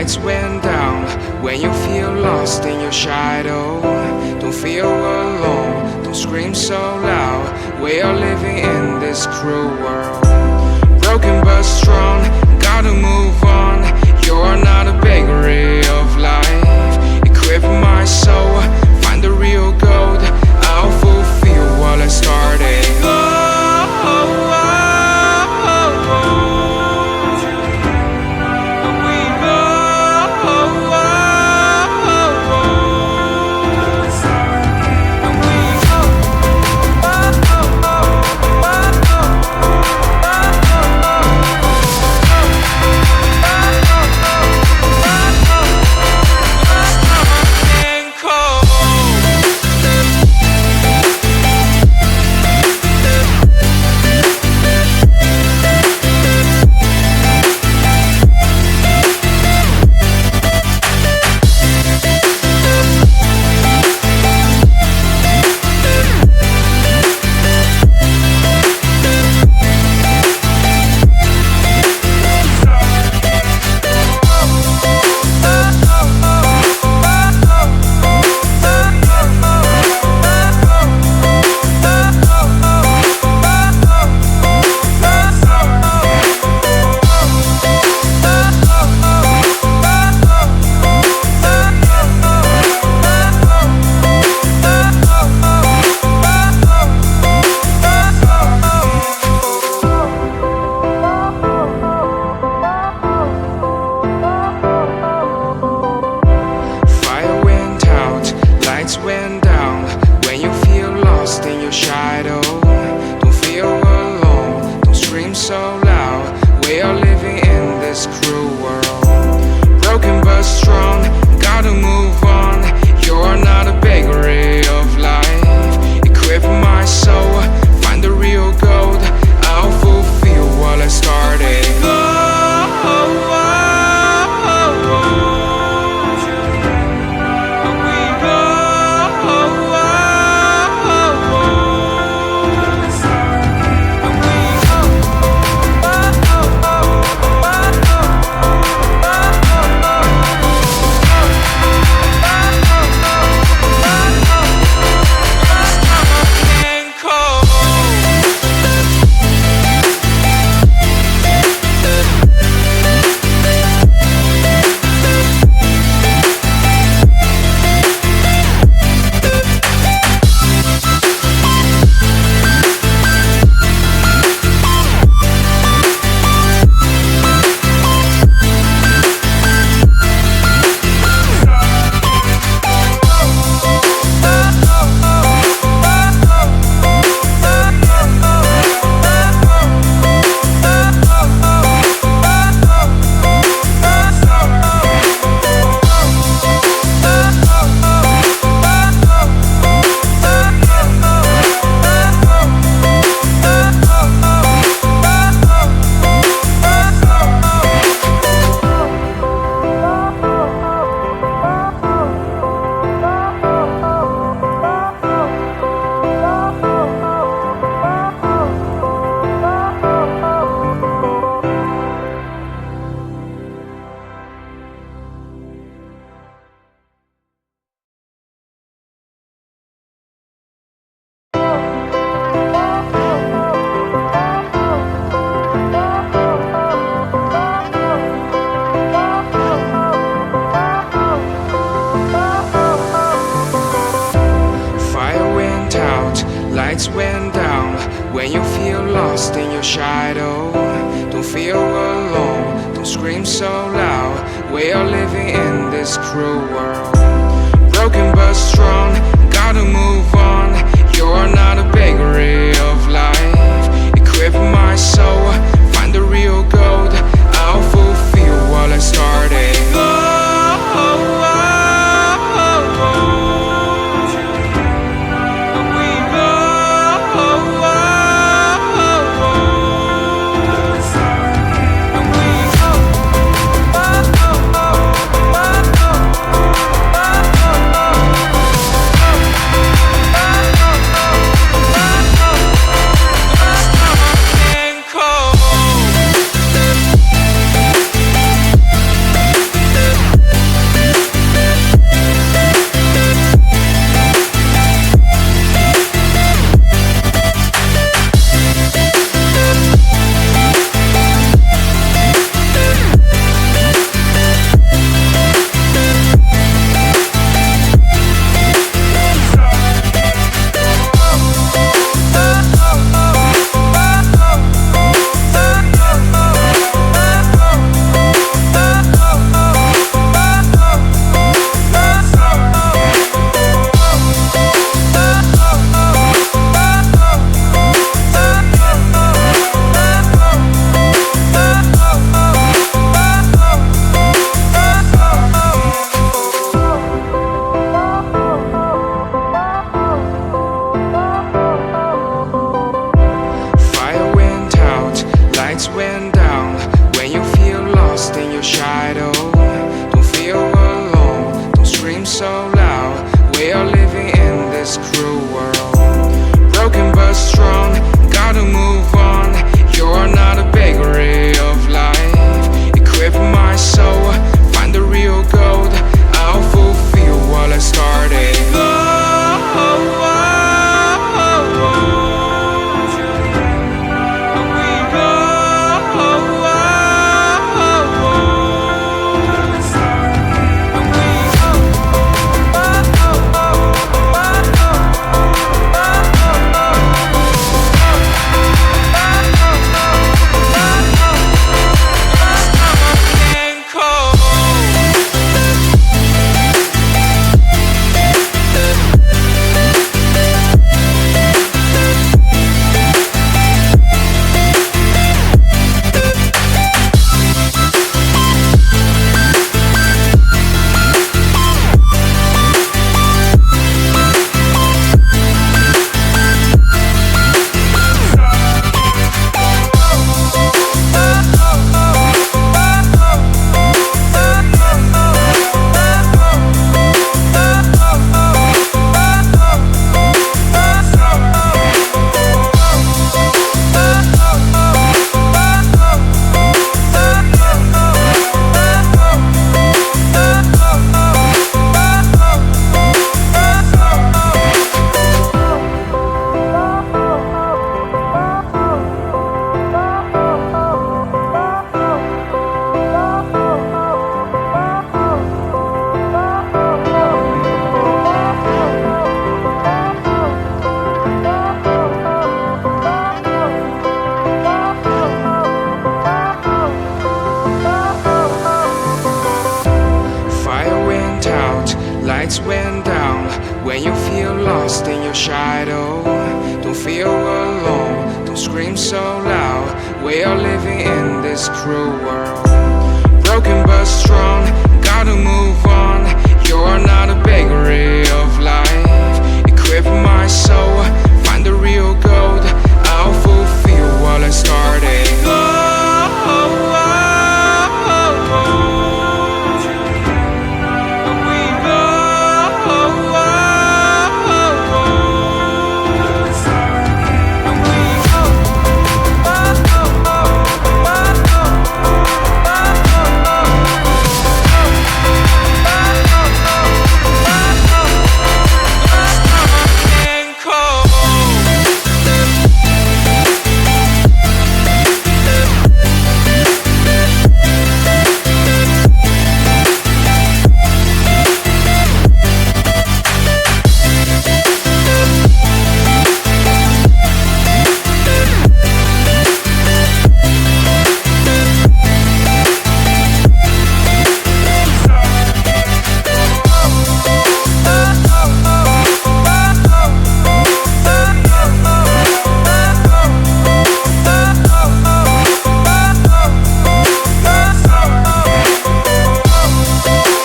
lights went down. When you feel lost in your shadow, don't feel alone, don't scream so loud. We are living in this cruel world, broken but strong, gotta move on. You're not a bakery of life, equip my soul, find the real gold. I'll fulfill what I started. Went down. When you feel lost in your shadow, don't feel alone, don't scream so loud. We are living in this cruel world, broken but strong, gotta move on. You're not a bakery of life, equip my soul, find the real gold. I'll fulfill what I started. Lights went down. When you feel lost in your shadow, don't feel alone, don't scream so loud. We are living in this cruel world, broken but strong, gotta move on. You're not a bakery of life, equip my soul, find the real gold. I'll fulfill what I started. Cold. lights went down, when you feel lost in your shadow, don't feel alone, don't scream so loud. We are living in this cruel world, broken but strong.